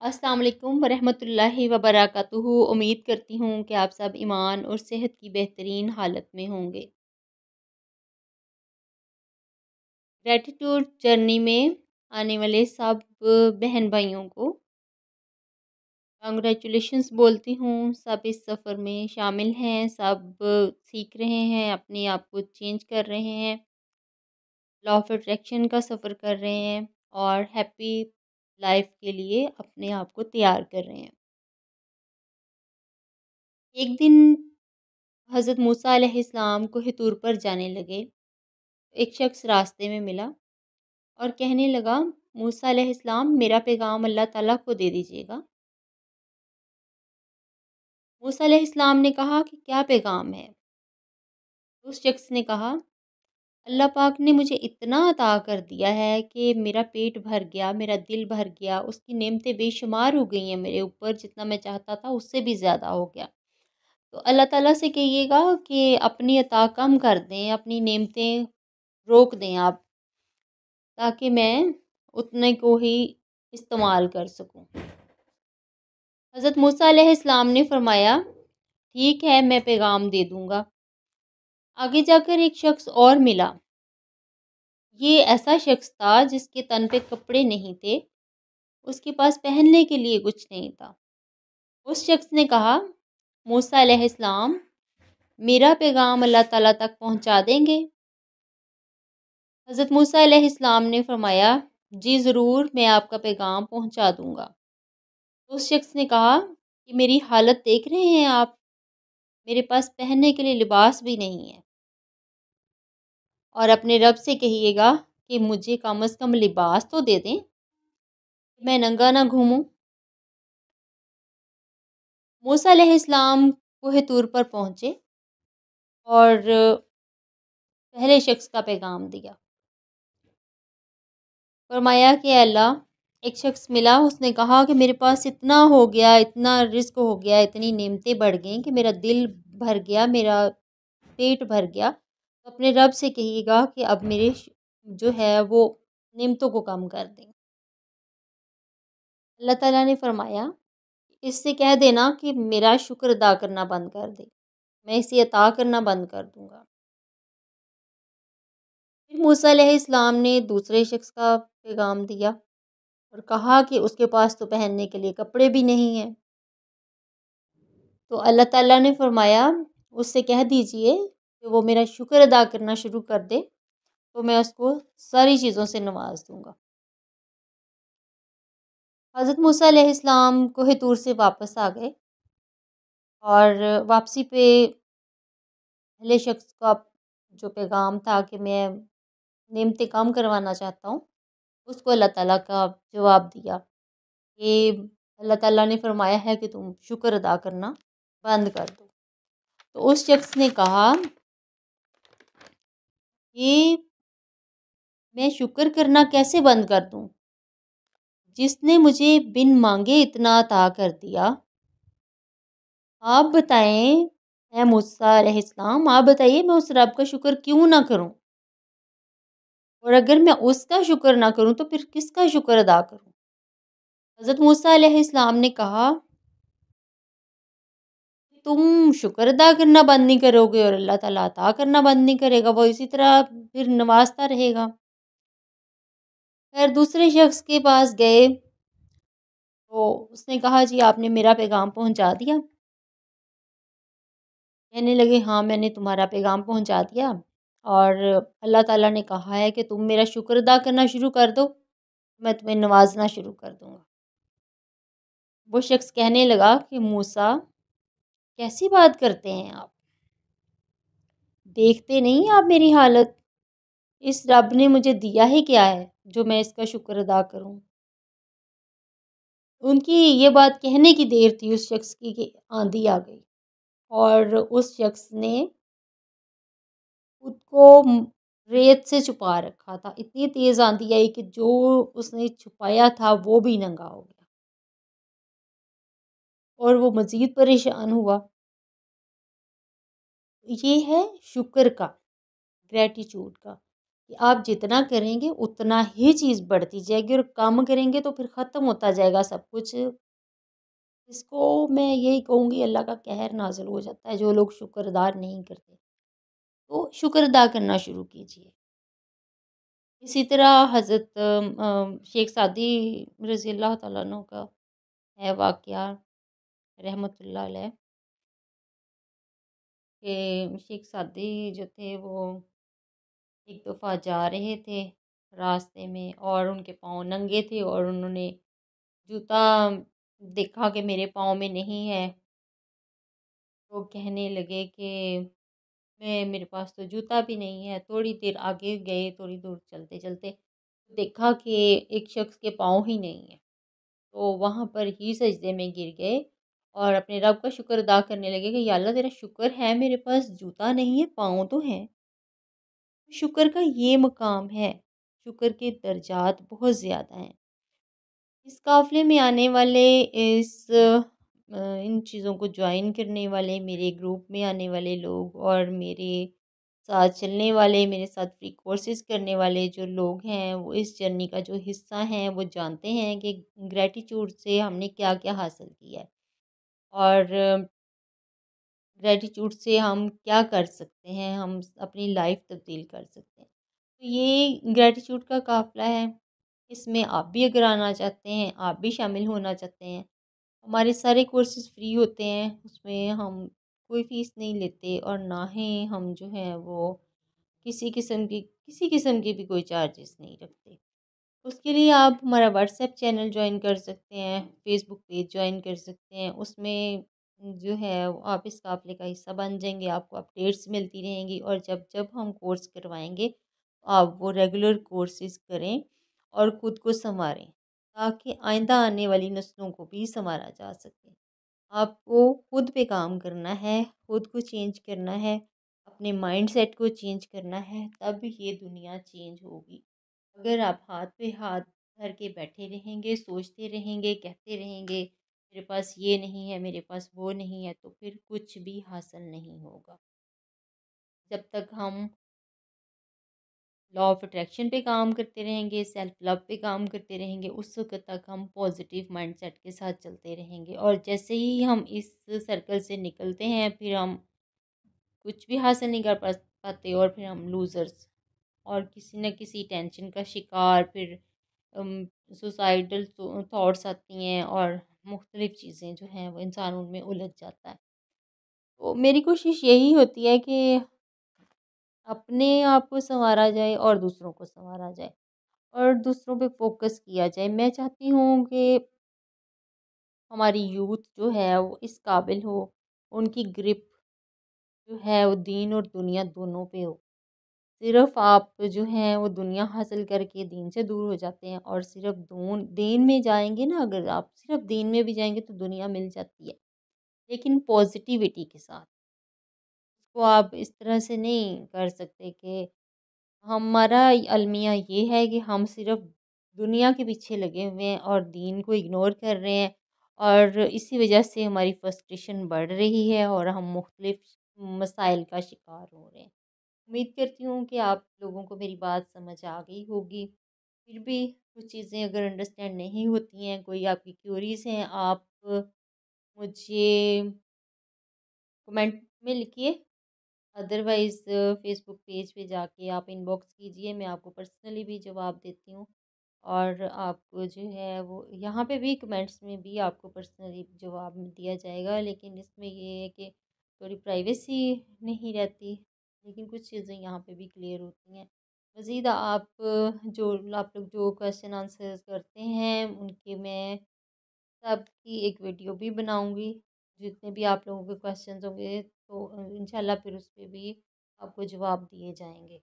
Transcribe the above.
السلام علیکم ورحمۃ اللہ وبرکاتہ۔ امید کرتی ہوں کہ آپ سب ایمان اور صحت کی بہترین حالت میں ہوں گے۔ گریٹیٹیوڈ جرنی میں آنے والے سب بہن بھائیوں کو کنگریچولیشنز بولتی ہوں۔ سب اس سفر میں شامل ہیں، سب سیکھ رہے ہیں، اپنے آپ کو چینج کر رہے ہیں، لا آف اٹریکشن کا سفر کر رہے ہیں اور ہیپی لائف کے لیے اپنے آپ کو تیار کر رہے ہیں۔ ایک دن حضرت موسیٰ علیہ السلام کوہ طور پر جانے لگے۔ ایک شخص راستے میں ملا اور کہنے لگا، موسیٰ علیہ السلام میرا پیغام اللہ تعالیٰ کو دے دیجیے گا۔ موسیٰ علیہ السلام نے کہا کہ کیا پیغام ہے؟ اس شخص نے کہا، اللہ پاک نے مجھے اتنا عطا کر دیا ہے کہ میرا پیٹ بھر گیا، میرا دل بھر گیا، اس کی نعمتیں بے شمار ہو گئی ہیں میرے اوپر، جتنا میں چاہتا تھا اس سے بھی زیادہ ہو گیا۔ تو اللہ تعالیٰ سے کہیے گا کہ اپنی عطا کم کر دیں، اپنی نعمتیں روک دیں آپ، تاکہ میں اتنے کو ہی استعمال کر سکوں۔ حضرت موسیٰ علیہ السلام نے فرمایا، ٹھیک ہے، میں پیغام دے دوں گا۔ آگے جا کر ایک شخص اور ملا۔ یہ ایسا شخص تھا جس کے تن پہ کپڑے نہیں تھے، اس کے پاس پہننے کے لیے کچھ نہیں تھا۔ اس شخص نے کہا، موسیٰ علیہ السلام میرا پیغام اللہ تعالیٰ تک پہنچا دیں گے؟ حضرت موسیٰ علیہ السلام نے فرمایا، جی ضرور، میں آپ کا پیغام پہنچا دوں گا۔ اس شخص نے کہا کہ میری حالت دیکھ رہے ہیں آپ، میرے پاس پہننے کے لیے لباس بھی نہیں ہے، اور اپنے رب سے کہیے گا کہ مجھے کم از کم لباس تو دے دیں، میں ننگا نہ گھوموں۔ موسیٰ علیہ السلام کوہ طور پر پہنچے اور پہلے شخص کا پیغام دیا۔ فرمایا کہ اے اللہ، ایک شخص ملا، اس نے کہا کہ میرے پاس اتنا ہو گیا، اتنا رزق ہو گیا، اتنی نعمتیں بڑھ گئیں کہ میرا دل بھر گیا، میرا پیٹ بھر گیا۔ تو اپنے رب سے کہیے گا کہ اب میرے جو ہے وہ نعمتوں کو کم کر دیں۔ اللہ تعالیٰ نے فرمایا، اس سے کہہ دینا کہ میرا شکر ادا کرنا بند کر دے، میں اسے عطا کرنا بند کر دوں گا۔ پھر موسیٰ علیہ السلام نے دوسرے شخص کا پیغام دیا اور کہا کہ اس کے پاس تو پہننے کے لیے کپڑے بھی نہیں ہیں۔ تو اللہ تعالیٰ نے فرمایا، اس سے کہہ دیجئے کہ وہ میرا شکر ادا کرنا شروع کر دے، تو میں اس کو ساری چیزوں سے نواز دوں گا۔ حضرت موسیٰ علیہ السلام کوہ طور سے واپس آ گئے اور واپسی پہ پہلے شخص کا جو پیغام تھا کہ میں نعمتیں کم کروانا چاہتا ہوں، اس کو اللہ تعالیٰ کا جواب دیا کہ اللہ تعالیٰ نے فرمایا ہے کہ تم شکر ادا کرنا بند کر دو۔ تو اس شخص نے کہا کہ میں شکر کرنا کیسے بند کر دوں، جس نے مجھے بن مانگے اتنا عطا کر دیا؟ آپ بتائیں اے موسیٰ علیہ السلام، آپ بتائیے میں اس رب کا شکر کیوں نہ کروں؟ اور اگر میں اس کا شکر نہ کروں تو پھر کس کا شکر ادا کروں؟ حضرت موسیٰ علیہ السلام نے کہا، تم شکر ادا کرنا بند نہیں کرو گے اور اللہ تعالیٰ عطا کرنا بند نہیں کرے گا، وہ اسی طرح پھر نوازتا رہے گا۔ پھر دوسرے شخص کے پاس گئے تو اس نے کہا، جی آپ نے میرا پیغام پہنچا دیا؟ کہنے لگے، ہاں میں نے تمہارا پیغام پہنچا دیا، اور اللہ تعالیٰ نے کہا ہے کہ تم میرا شکر ادا کرنا شروع کر دو، میں تمہیں نوازنا شروع کر دوں گا۔ وہ شخص کہنے لگا کہ موسیٰ، کیسی بات کرتے ہیں آپ؟ دیکھتے نہیں آپ میری حالت؟ اس رب نے مجھے دیا ہی کیا ہے جو میں اس کا شکر ادا کروں؟ ان کی یہ بات کہنے کی دیر تھی اس شخص کی کہ آندھی آ گئی، اور اس شخص نے خود کو ریت سے چھپا رکھا تھا۔ اتنی تیز آندھی آئی کہ جو اس نے چھپایا تھا وہ بھی ننگا ہو گیا، اور وہ مزید پریشان ہوا۔ یہ ہے شکر کا، گریٹیچیوڈ کا، کہ آپ جتنا کریں گے اتنا ہی چیز بڑھتی جائے گی، اور کم کریں گے تو پھر ختم ہوتا جائے گا سب کچھ۔ اس کو میں یہی کہوں گی، اللہ کا قہر نازل ہو جاتا ہے جو لوگ شکر ادا نہیں کرتے، تو شکر ادا کرنا شروع کیجیے۔ اسی طرح حضرت شیخ سعدی رضی اللہ تعالیٰ عنہ کا ہے واقعہ، رحمۃ اللہ علیہ، کہ شیخ سعدی جو تھے وہ ایک دفعہ جا رہے تھے راستے میں، اور ان کے پاؤں ننگے تھے، اور انہوں نے جوتا دیکھا کہ میرے پاؤں میں نہیں ہے، تو کہنے لگے کہ میرے پاس تو جوتا بھی نہیں ہے۔ تھوڑی دیر آگے گئے، تھوڑی دور چلتے چلتے دیکھا کہ ایک شخص کے پاؤں ہی نہیں ہے، تو وہاں پر ہی سجدے میں گر گئے اور اپنے رب کا شکر ادا کرنے لگے کہ یا اللہ تیرا شکر ہے میرے پاس جوتا نہیں ہے، پاؤں تو ہیں۔ شکر کا یہ مقام ہے، شکر کے درجات بہت زیادہ ہیں۔ اس قافلے میں آنے والے، ان چیزوں کو جوائن کرنے والے، میرے گروپ میں آنے والے لوگ، اور میرے ساتھ چلنے والے، میرے ساتھ فری کورسز کرنے والے جو لوگ ہیں، وہ اس جرنی کا جو حصہ ہیں وہ جانتے ہیں کہ گریٹیٹیوڈ سے ہم نے کیا کیا حاصل کیا ہے، اور گریٹیٹیوڈ سے ہم کیا کر سکتے ہیں، ہم اپنی لائف تبدیل کر سکتے ہیں۔ تو یہ گریٹیٹیوڈ کا قافلہ ہے، اس میں آپ بھی اگر آنا چاہتے ہیں، آپ بھی شامل ہونا چاہتے ہیں، ہمارے سارے کورسز فری ہوتے ہیں، اس میں ہم کوئی فیس نہیں لیتے، اور نہ ہی ہم جو ہیں وہ کسی قسم کی بھی کوئی چارجز نہیں رکھتے۔ اس کے لیے آپ ہمارا واٹس ایپ چینل جوائن کر سکتے ہیں، فیس بک پیج جوائن کر سکتے ہیں، اس میں جو ہے آپ اس قافلے کا حصہ بن جائیں گے، آپ کو اپڈیٹس ملتی رہیں گی، اور جب جب ہم کورس کروائیں گے آپ وہ ریگولر کورسز کریں اور خود کو سنواریں، تاکہ آئندہ آنے والی نسلوں کو بھی سنوارا جا سکے۔ آپ کو خود پہ کام کرنا ہے، خود کو چینج کرنا ہے، اپنے مائنڈ سیٹ کو چینج کرنا ہے، تب یہ دنیا چینج ہوگی۔ اگر آپ ہاتھ پہ ہاتھ دھر کے بیٹھے رہیں گے، سوچتے رہیں گے، کہتے رہیں گے میرے پاس یہ نہیں ہے، میرے پاس وہ نہیں ہے، تو پھر کچھ بھی حاصل نہیں ہوگا۔ جب تک ہم لا آف اٹریکشن پہ کام کرتے رہیں گے، سیلف لو پہ کام کرتے رہیں گے، اس وقت تک ہم پازیٹیو مائنڈ سیٹ کے ساتھ چلتے رہیں گے، اور جیسے ہی ہم اس سرکل سے نکلتے ہیں پھر ہم کچھ بھی حاصل نہیں کر پاتے، اور پھر ہم لوزرز، اور کسی نہ کسی ٹینشن کا شکار، پھر سوسائڈل تھاٹس آتی ہیں، اور مختلف چیزیں جو ہیں وہ انسان ان میں الجھ جاتا ہے۔ تو میری کوشش یہی ہوتی ہے کہ اپنے آپ کو سنوارا جائے اور دوسروں کو سنوارا جائے، اور دوسروں پہ فوکس کیا جائے۔ میں چاہتی ہوں کہ ہماری یوتھ جو ہے وہ اس قابل ہو، ان کی گرپ جو ہے وہ دین اور دنیا دونوں پہ ہو۔ صرف آپ جو ہیں وہ دنیا حاصل کر کے دین سے دور ہو جاتے ہیں، اور صرف دین میں جائیں گے نا، اگر آپ صرف دین میں بھی جائیں گے تو دنیا مل جاتی ہے، لیکن پازیٹیوٹی کے ساتھ۔ اس کو آپ اس طرح سے نہیں کر سکتے کہ ہمارا المیہ یہ ہے کہ ہم صرف دنیا کے پیچھے لگے ہوئے ہیں اور دین کو اگنور کر رہے ہیں، اور اسی وجہ سے ہماری فرسٹریشن بڑھ رہی ہے اور ہم مختلف مسائل کا شکار ہو رہے ہیں۔ امید کرتی ہوں کہ آپ لوگوں کو میری بات سمجھ آ گئی ہوگی۔ پھر بھی کچھ چیزیں اگر انڈرسٹینڈ نہیں ہوتی ہیں، کوئی آپ کی کیوریز ہیں، آپ مجھے کمنٹ میں لکھیے، ادروائز فیس بک پیج پہ جا کے آپ ان باکس کیجئے، میں آپ کو پرسنلی بھی جواب دیتی ہوں، اور آپ کو جو ہے وہ یہاں پہ بھی کمنٹس میں بھی آپ کو پرسنلی جواب دیا جائے گا، لیکن اس میں یہ ہے کہ تھوڑی پرائیویسی نہیں رہتی، لیکن کچھ چیزیں یہاں پہ بھی کلیئر ہوتی ہیں۔ مزید آپ لوگ جو کویشچن آنسر کرتے ہیں ان کے میں سب کی ایک ویڈیو بھی بناؤں گی، جتنے بھی آپ لوگوں کے کویشچنز ہوں گے تو انشاءاللہ پھر اس پہ بھی آپ کو جواب دیے جائیں گے۔